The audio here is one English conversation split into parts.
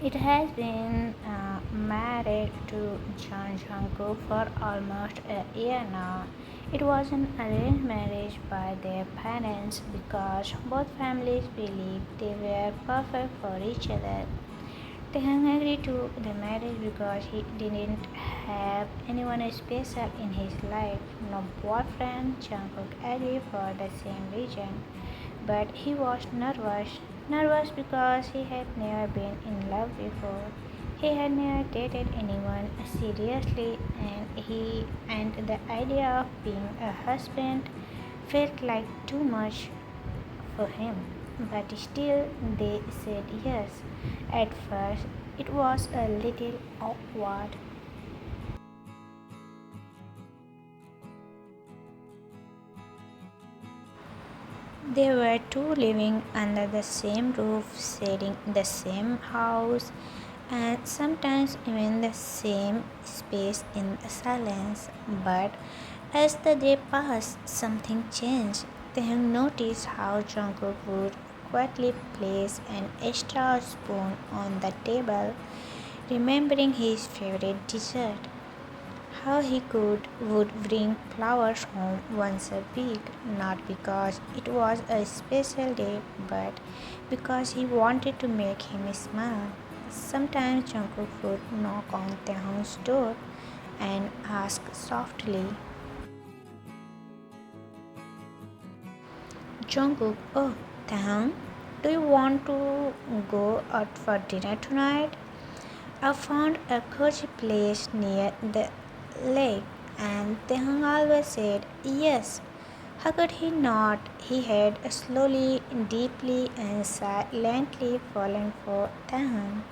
It has been married to John Jungkook for almost a year now. It was an arranged marriage by their parents because both families believed they were perfect for each other. Taehyung agreed to the marriage because he didn't have anyone special in his life. No boyfriend. Jungkook agreed for the same reason, but he was nervous. Nervous because he had never been in love before. He had never dated anyone seriously, and the idea of being a husband felt like too much for him. But still, they said yes. At first, it was a little awkward. They were two living under the same roof, sharing the same house, and sometimes even the same space in silence. But as the day passed, something changed. Taehyung noticed how Jungkook would quietly place an extra spoon on the table, remembering his favorite dessert. How he would bring flowers home once a week, not because it was a special day, but because he wanted to make him smile. Sometimes Jungkook would knock on Taehyung's door and ask softly, Jungkook, oh, Taehyung, do you want to go out for dinner tonight? I found a cozy place near the lake, and Taehyung always said yes. How could he not? He had slowly, deeply, and silently fallen for Taehyung.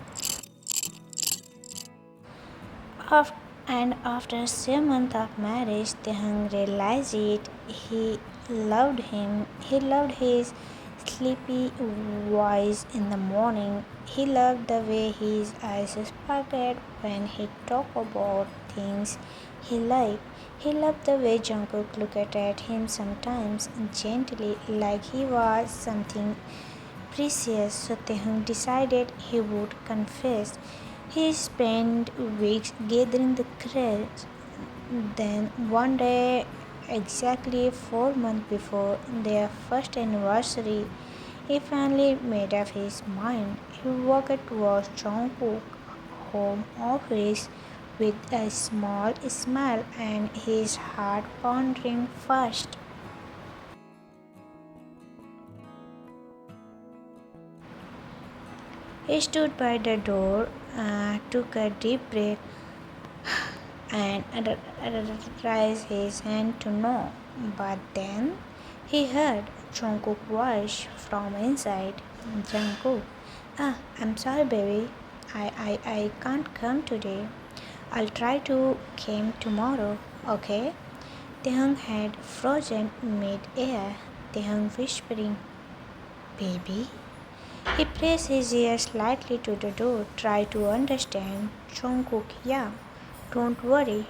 Af- and after 7 months of marriage, Taehyung realized it. He loved him. He loved his sleepy voice in the morning. He loved the way his eyes sparkled when he talked about things he liked. He loved the way Jungkook looked at him sometimes gently, like he was something precious. So Taehyung decided he would confess. He spent weeks gathering the courage. Then one day, exactly 4 months before their first anniversary, he finally made up his mind. He walked towards Jungkook's home office with a small smile and his heart pounding fast. He stood by the door, took a deep breath, and raised his hand to know. But then he heard Jungkook's voice from inside. Jungkook, I'm sorry, baby. I can't come today. I'll try to come tomorrow, okay? Taehyung had frozen mid-air. Taehyung whispering, baby? He pressed his ear slightly to the door, tried to understand. Jungkook, yeah, don't worry.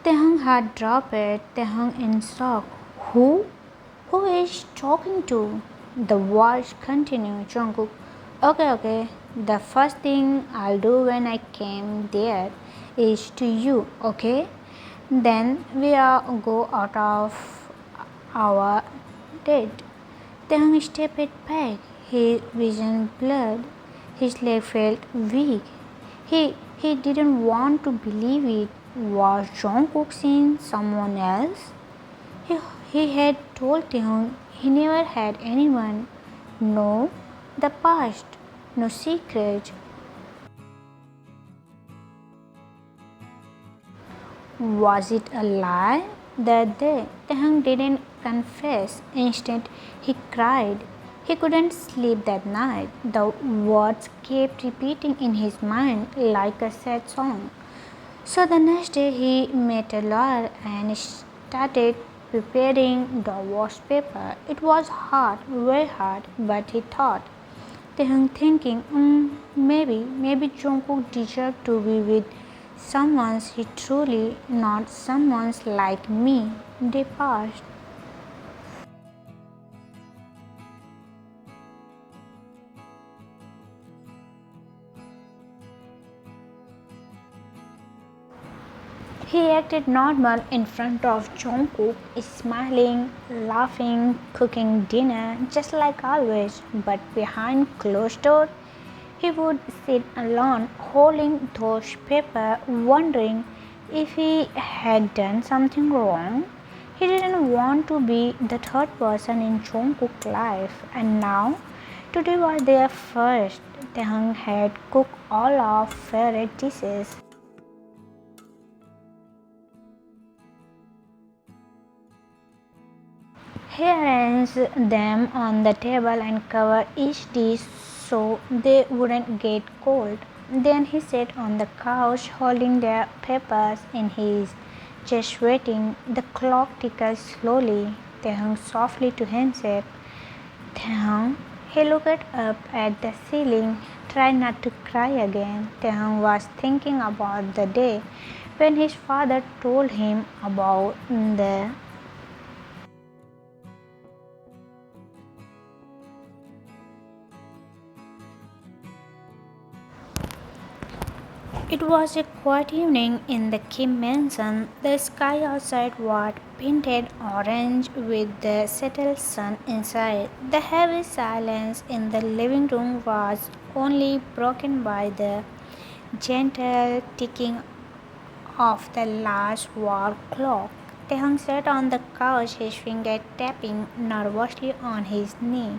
Taehyung had dropped it. Taehyung in shock. Who? Who is talking to? The voice continued. Jungkook. Okay. The first thing I'll do when I came there is to you, okay? Then we are go out of our date. Taehyung stepped back. His vision blurred. His leg felt weak. He didn't want to believe it. Was Jungkook seeing someone else? He, he had told Taehyung he never had anyone. No, the past, no secret. Was it a lie? That day, Taehyung didn't confess. Instead, he cried. He couldn't sleep that night. The words kept repeating in his mind like a sad song. So the next day, he met a lawyer and started preparing divorce paper. It was hard, very hard, but he thought, Taehyung thinking, maybe Jungkook deserved to be with someone he truly, not someone like me. They passed. He acted normal in front of Jungkook, smiling, laughing, cooking dinner, just like always. But behind closed doors, he would sit alone, holding those papers, wondering if he had done something wrong. He didn't want to be the third person in Jungkook's life, and now, today was their first. Taehyung had cooked all of favorite dishes. He arranged them on the table and covered each dish so they wouldn't get cold. Then he sat on the couch holding their papers in his chest waiting. The clock tickled slowly. Taehyung softly to himself. Taehyung. He looked up at the ceiling, tried not to cry again. Taehyung was thinking about the day when his father told him about the It was a quiet evening in the Kim mansion. The sky outside was painted orange with the settled sun inside. The heavy silence in the living room was only broken by the gentle ticking of the last wall clock. Taehyung sat on the couch, his finger tapping nervously on his knee.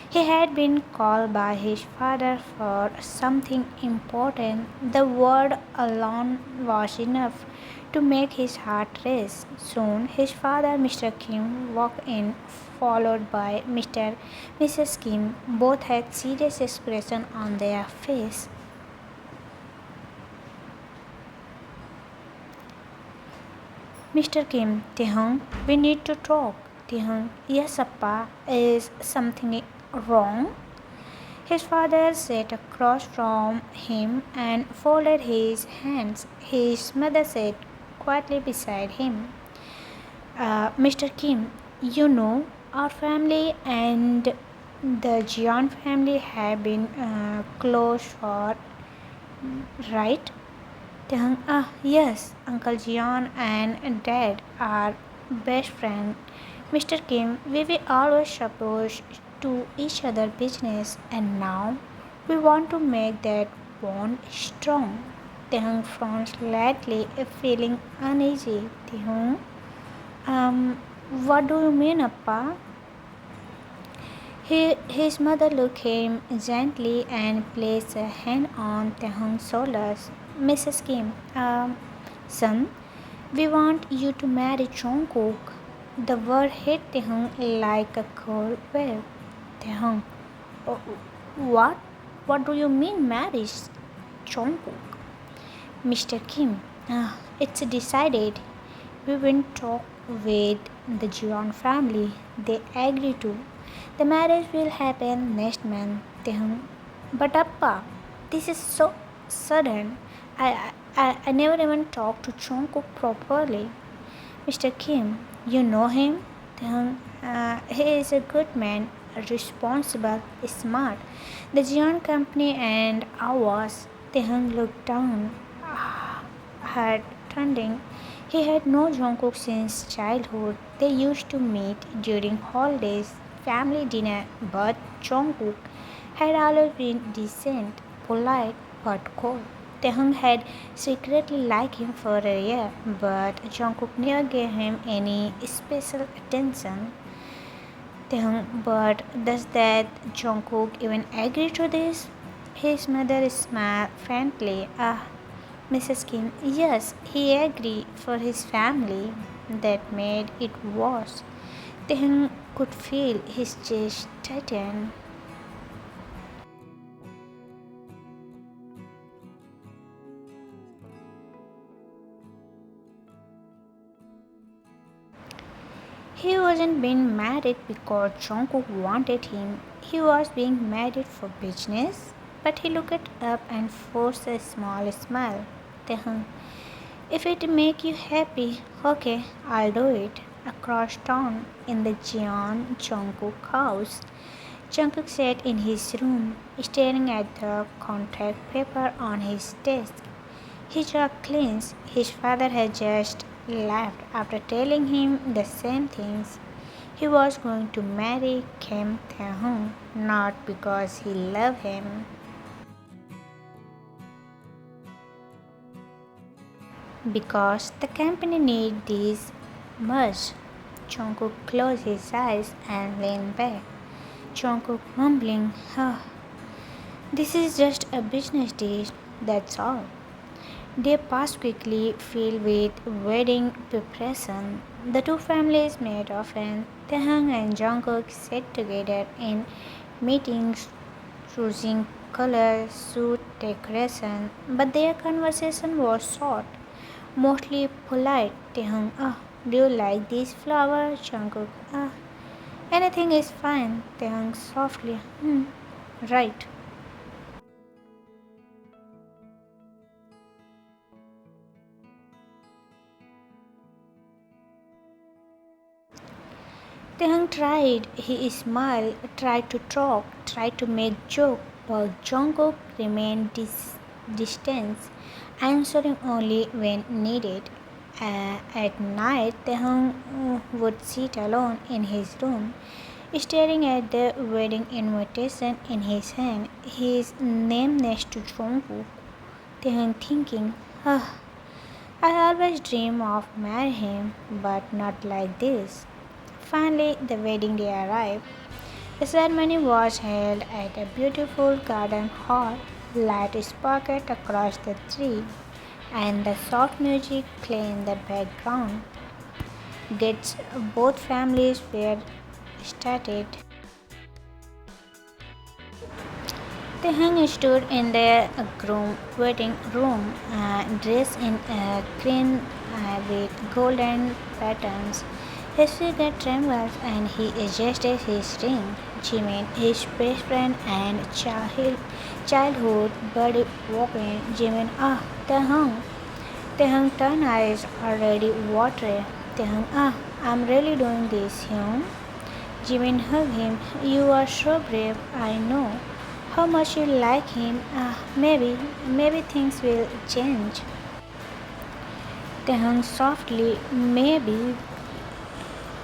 He had been called by his father for something important. The word alone was enough to make his heart race. Soon his father, Mr. Kim, walked in, followed by Mr. Mrs. Kim. Both had serious expression on their face. Mr. Kim, Taehyung, we need to talk. Taehyung, yes, Appa, is something wrong? His father sat across from him and folded his hands. His mother sat quietly beside him. Mr. Kim, you know, our family and the Jian family have been close for, right? Yes, Uncle Jian and Dad are best friends. Mr. Kim, we were always supposed to each other business and now we want to make that bond strong. Taehyung frowned slightly, feeling uneasy. Taehyung, what do you mean, Appa? His mother looked him gently and placed a hand on Taehyung's shoulders. Mrs. Kim, son, we want you to marry Jungkook. The word hit Taehyung like a cold wave. Taehyung, "Oh, what? What do you mean marriage? Jungkook? Mr. Kim, it's decided. We went talk with the Jion family. They agree to. The marriage will happen next month. Taehyung, but Appa, this is so sudden. I never even talked to Jungkook properly. Mr. Kim, you know him? He is a good man, responsible, smart. The Jian company and ours. Taehyung looked down, heart turning. He had known Jungkook since childhood. They used to meet during holidays, family dinner, but Jungkook had always been decent, polite, but cold. Taehyung had secretly liked him for a year, but Jungkook never gave him any special attention. Taehyung, but does that Jungkook even agree to this? His mother smiled faintly. Mrs. Kim, yes, he agreed for his family. That made it worse. Taehyung could feel his chest tighten. He wasn't being married because Jungkook wanted him. He was being married for business, but he looked up and forced a small smile. Tehun, if it make you happy, okay, I'll do it. Across town, in the Jeon Jungkook house, Jungkook sat in his room, staring at the contract paper on his desk. His jaw clenched. His father had just left after telling him the same things. He was going to marry Kim Tae-hoon, not because he loved him, because the company needed this much. Jungkook closed his eyes and leaned back. Jungkook mumbling, oh, this is just a business deal, that's all. They passed quickly, filled with wedding preparation. The two families met often. Taehyung and Jungkook sat together in meetings, choosing color, suit, decoration, but their conversation was short, mostly polite. Taehyung, ah, do you like this flower? Jungkook, ah, anything is fine. Taehyung softly, right. Taehyung tried. He smiled, tried to talk, tried to make joke, but Jungkook remained distant, answering only when needed. At night, Taehyung would sit alone in his room, staring at the wedding invitation in his hand, his name next to Jungkook. Taehyung thinking, ah, I always dream of marrying him, but not like this. Finally, the wedding day arrived. The ceremony was held at a beautiful garden hall. Light sparkled across the tree, and the soft music played in the background. Gets both families were started. The hung stood in the groom wedding room, dressed in a green with golden patterns. His figure trembled and he adjusted his ring. Jimin, his best friend and childhood buddy, walked in. Jimin, ah, Taehung. Taehung turned eyes already watery. Taehung, ah, I'm really doing this, Hyun. Jimin hugged him. You are so brave, I know. How much you like him? Maybe things will change. Taehung softly, maybe.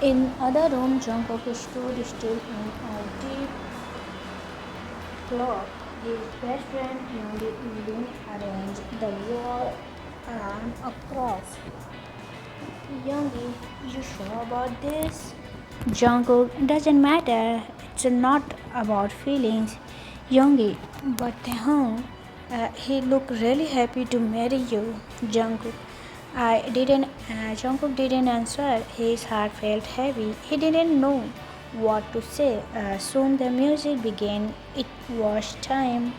In other room, Jungkook stood still in a deep cloak. His best friend Yoongi arranged the wall arm across. Yoongi, you sure about this? Jungkook, doesn't matter. It's not about feelings. Yoongi, but Taehyung, he looked really happy to marry you. Jungkook, Jungkook didn't answer. His heart felt heavy. He didn't know what to say. Soon the music began. It was time.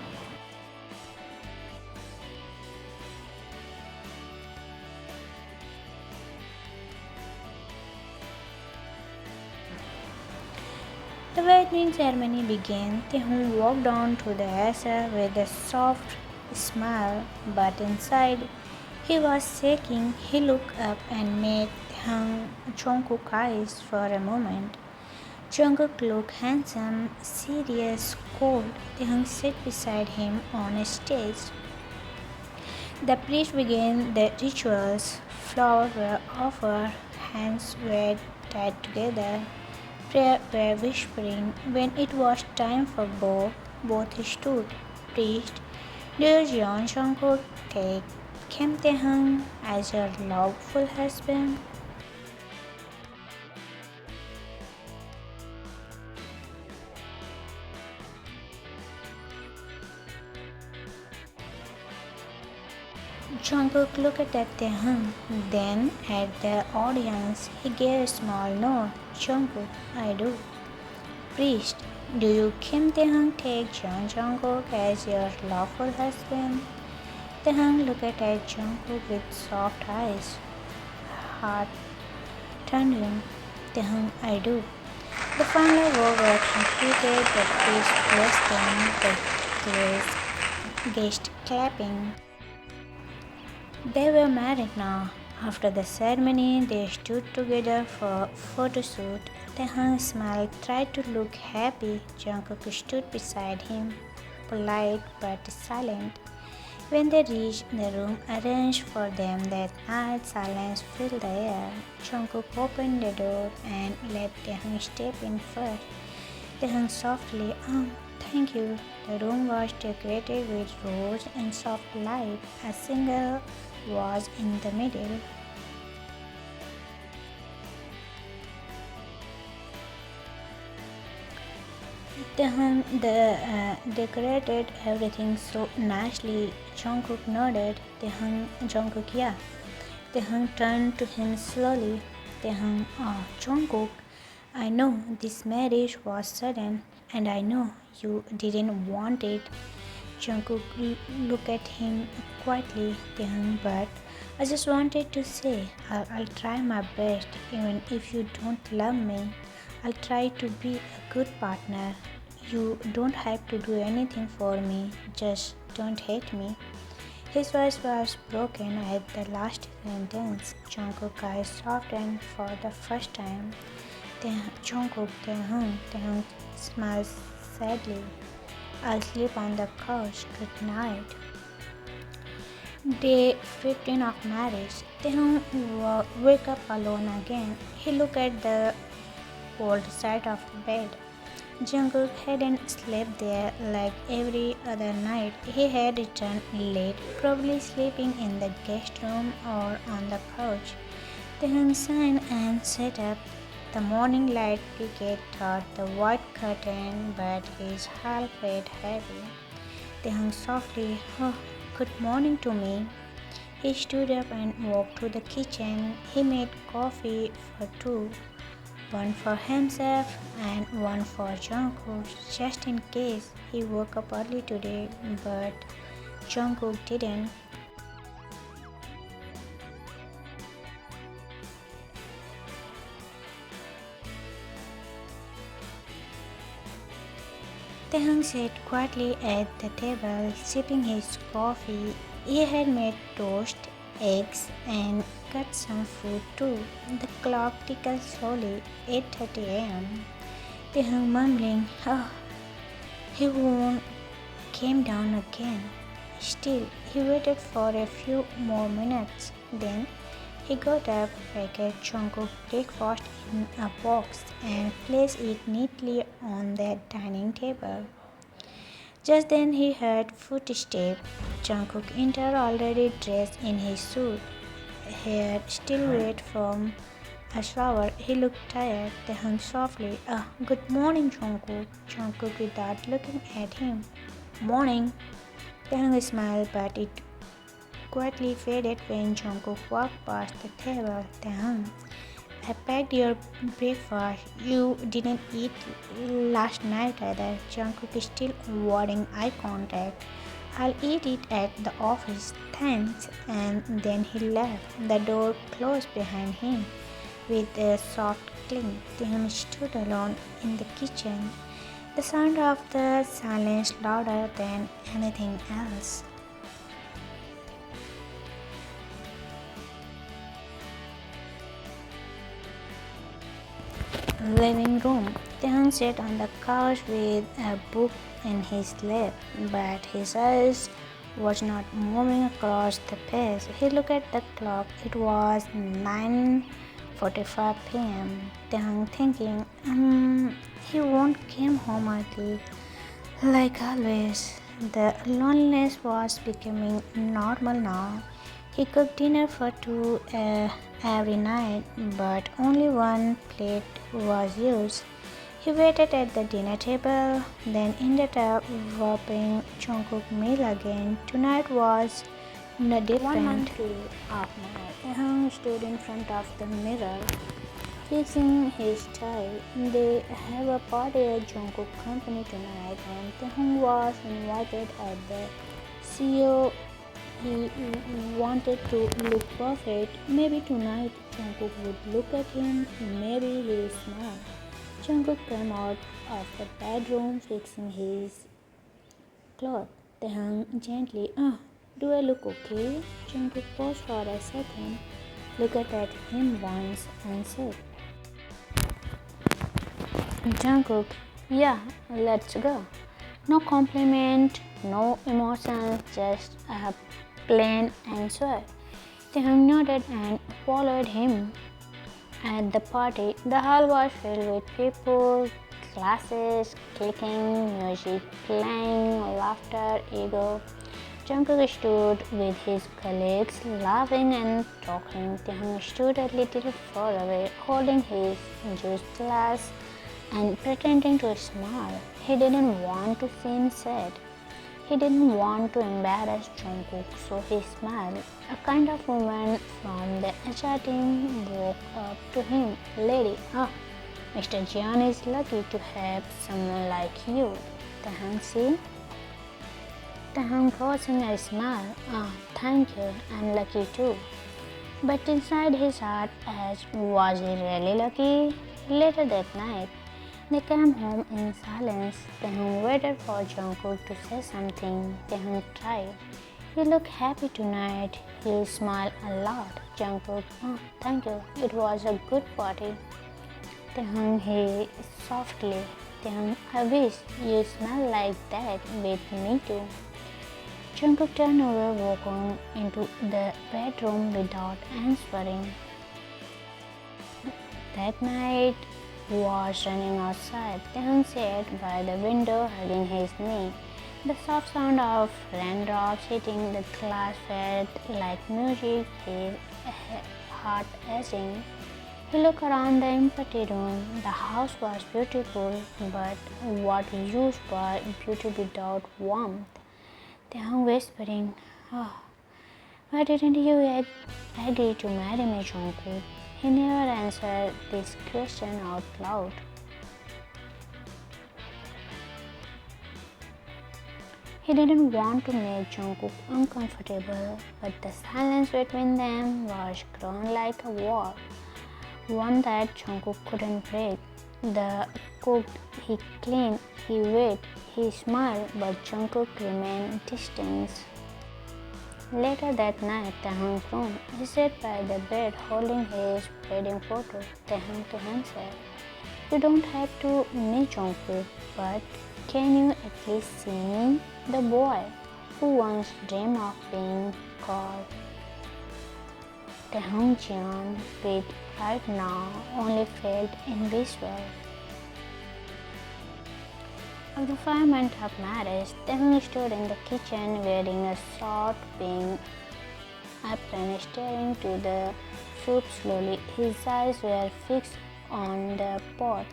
The wedding ceremony began. Taehyung walked on to the altar with a soft smile, but inside he was shaking. He looked up and met Jungkook's eyes for a moment. Jungkook looked handsome, serious, cold. Taehyung sat beside him on a stage. The priest began the rituals. Flowers were offered, hands were tied together, prayers were whispering. When it was time for both stood. Priest, do you, Jeon Jungkook, take Kim Tae-hung as your lawful husband? Jungkook looked at Taehyung, then at the audience. He gave a small nod. Jungkook, I do. Priest, do you, Kim Tae-hung, take Jeon Jungkook as your lawful husband? Taehyung looked at Jungkook with soft eyes, heart trembling. Taehyung, I do. The family were completed, the priest blessed them, guest clapping. They were married now. After the ceremony, they stood together for photo shoot. Taehyung smiled, tried to look happy. Jungkook stood beside him, polite but silent. When they reached the room arranged for them that night, silence filled the air. Jungkook opened the door and let Taehyung step in first. Taehyung softly, thank you. The room was decorated with rose and soft light. A single was in the middle. The decorated everything so nicely. Jungkook nodded. Jungkook, yeah. Taehyung turned to him slowly. Jungkook, I know this marriage was sudden, and I know you didn't want it. Jungkook looked at him quietly. But I just wanted to say I'll try my best, even if you don't love me. I'll try to be a good partner. You don't have to do anything for me, just don't hate me. His voice was broken at the last sentence. Jungkook's eyes softened for the first time. Jungkook, Taehyung smiled sadly. I'll sleep on the couch. Good night. Day 15 of marriage. Taehyung woke up alone again. He looked at the cold side of the bed. Jungkook hadn't slept there like every other night. He had returned late, probably sleeping in the guest room or on the couch. Taehyung sighed and sat up. The morning light peeked through the white curtain, but his heart felt heavy. Taehyung softly, good morning to me. He stood up and walked to the kitchen. He made coffee for two, one for himself and one for Jungkook, just in case he woke up early today, but Jungkook didn't. Taehyung sat quietly at the table, sipping his coffee. He had made toast, eggs, and cut some fruit too. The clock tickled slowly, 8:30 a.m. Taehyung mumbling, he won't came down again. Still, he waited for a few more minutes. Then he got up, packed Jungkook's breakfast in a box, and placed it neatly on the dining table. Just then he heard footsteps. Jungkook entered already dressed in his suit, hair still wet from a shower. He looked tired. They hung softly. Good morning, Jungkook. Jungkook without looking at him. Morning. Taehyung smiled, but it quietly faded when Jungkook walked past the table. Taehyung, I packed your breakfast. You didn't eat last night either. Jungkook is still avoiding eye contact. I'll eat it at the office. Thanks. And then he left. The door closed behind him with a soft clink. Taehyung stood alone in the kitchen. The sound of the silence louder than anything else. Living room. Taehyung sat on the couch with a book in his lap, but his eyes was not moving across the page. He looked at the clock. It was 9:45 p.m. Taehyung thinking, he won't come home early. Like always, the loneliness was becoming normal now. He cooked dinner for two every night, but only one plate was used. He waited at the dinner table, then ended up wrapping Jungkook's meal again. Tonight was no different. 1 month of night. Taehyung stood in front of the mirror, fixing his tie. They have a party at Jungkook's company tonight, and Taehyung was invited at the CEO. He wanted to look perfect. Maybe tonight Jungkook would look at him. Maybe he would smile. Jungkook came out of the bedroom fixing his cloth. Taehyung gently, do I look okay? Jungkook paused for a second, looked at him once and said, Jungkook, yeah, let's go. No compliment, no emotions, just a plain answer. Taehyung nodded and followed him. At the party, the hall was filled with people, glasses clicking, music playing, laughter, ego. Jungkook stood with his colleagues, laughing and talking. Taehyung stood a little far away, holding his juice glass and pretending to smile. He didn't want to seem sad. He didn't want to embarrass Jungkook, so he smiled. A kind of woman from the HR team walked up to him. Lady, Mr. Jian is lucky to have someone like you. Taehyung said. Taehyung forcing a smile. Thank you, I'm lucky too. But inside his heart, was he really lucky? Later that night, they came home in silence. Taehyung waited for Jungkook to say something. Taehyung tried. You look happy tonight. You smile a lot. Jungkook, thank you. It was a good party. Taehyung he softly. Taehyung, I wish you smell like that with me too. Jungkook turned over, walking into the bedroom without answering. That night was running outside. Taehyung sat by the window, hugging his knee. The soft sound of raindrops hitting the glass felt like music, his heart acing. He looked around the empty room. The house was beautiful, but what use was beauty without warmth? Taehyung whispering, why didn't you agree to marry me, Jungkook? He never answered this question out loud. He didn't want to make Jungkook uncomfortable, but the silence between them was grown like a wall, one that Jungkook couldn't break. The cooked, he cleaned, he waited, he smiled, but Jungkook remained distant. Later that night, Taehyung's room, he sat by the bed holding his wedding photo. Taehyung said, you don't have to meet Jungkook, but can you at least see me? The boy who once dreamed of being called Taehyung Jian, but right now only felt invisible. After 5 months of marriage, Taehyung stood in the kitchen wearing a short pink apron, staring to the soup slowly. His eyes were fixed on the pot,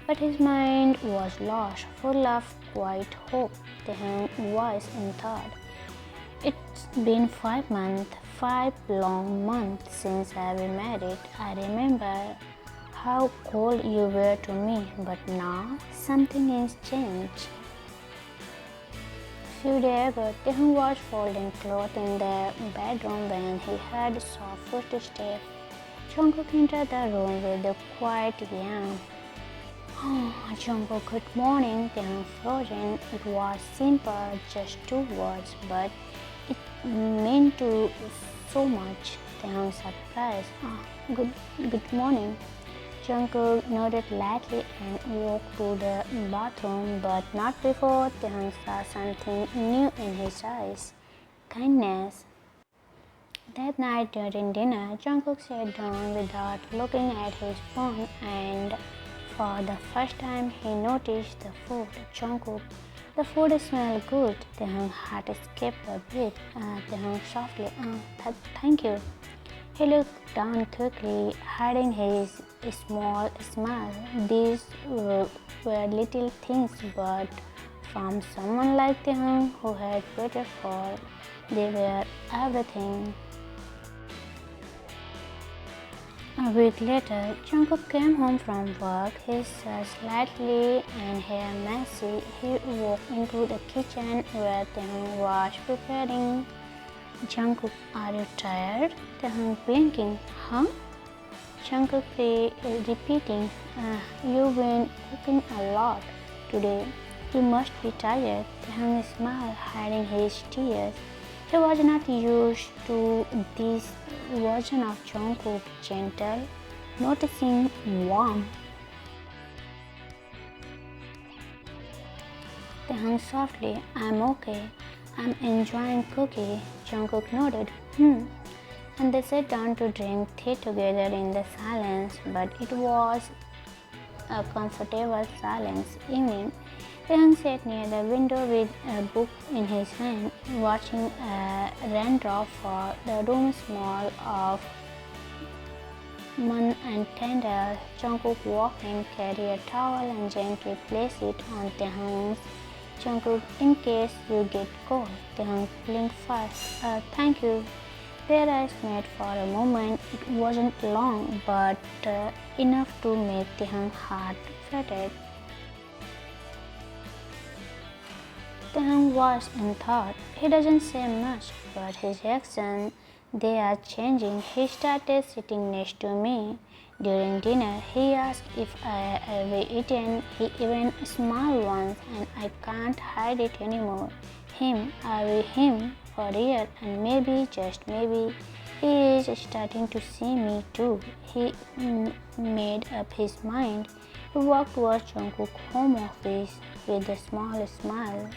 but his mind was lost, full of quiet hope. Taehyung was in thought. It's been 5 months, 5 long months since I've been married. I remember how cold you were to me, but now something has changed. Few days ago, Taehyung was folding clothes in the bedroom when he heard soft footsteps. Jungkook entered the room with a quiet yawn. Jungkook, good morning. Taehyung frozen. It was simple, just 2 words, but it meant to so much. Taehyung surprised. Good morning. Jungkook nodded lightly and walked to the bathroom, but not before Taehyung saw something new in his eyes. Kindness. That night during dinner, Jungkook sat down without looking at his phone, and for the first time he noticed the food. Jungkook, the food smelled good. Taehyung's heart skipped a bit. Taehyung softly, thank you. He looked down quickly, hiding his small smile. These were little things, but from someone like Taehyung who had waited for, they were everything. A week later, Jungkook came home from work, his shirt slightly and hair messy. He walked into the kitchen where Taehyung was preparing. Jungkook, are you tired? Taehyung blinking. Huh? Jungkook repeating, "You've been cooking a lot today. You must be tired." Taehyung smiled, hiding his tears. He was not used to this version of Jungkook, gentle, noticing, warm. Taehyung softly, "I'm okay. I'm enjoying cookie." Jungkook nodded, And they sat down to drink tea together in the silence, but it was a comfortable silence evening. Taehyung sat near the window with a book in his hand, watching a raindrop fall. The room small of Mun and tender. Jungkook walked in, carry a towel and gently place it on Taehyung's. Jungkook, "In case you get cold." Taehyung blinked first. Thank you." Their eyes met for a moment. It wasn't long, but enough to make Taehyung's heart fretted. Taehyung was in thought. He doesn't say much, but his actions, they are changing. He started sitting next to me during dinner. He asked if I ever eaten. He even smiled once, and I can't hide it anymore. Are we him? For real, and maybe, just maybe, he is starting to see me too. He made up his mind. He walked towards Jungkook's home office with a small smile.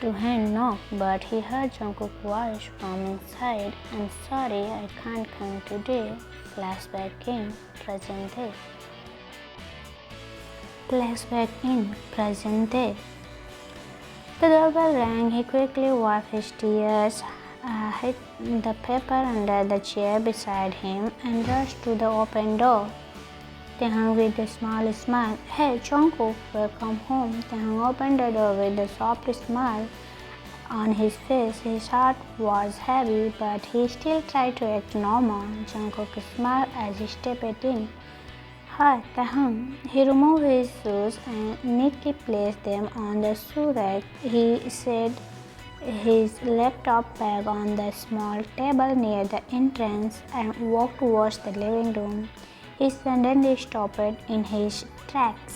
To hand knock, but he heard Jungkook's voice from inside. "I'm sorry, I can't come today." Flashback in present day. Flashback in present day. The doorbell rang. He quickly wiped his tears, hid the paper under the chair beside him, and rushed to the open door. Taehyung with a small smile. "Hey, Jungkook, welcome home." Taehyung opened the door with a soft smile on his face. His heart was heavy, but he still tried to act normal. Jungkook smiled as he stepped in. "Hi, Taehyung." He removed his shoes and neatly placed them on the shoe rack. He set his laptop bag on the small table near the entrance and walked towards the living room. He suddenly stopped in his tracks.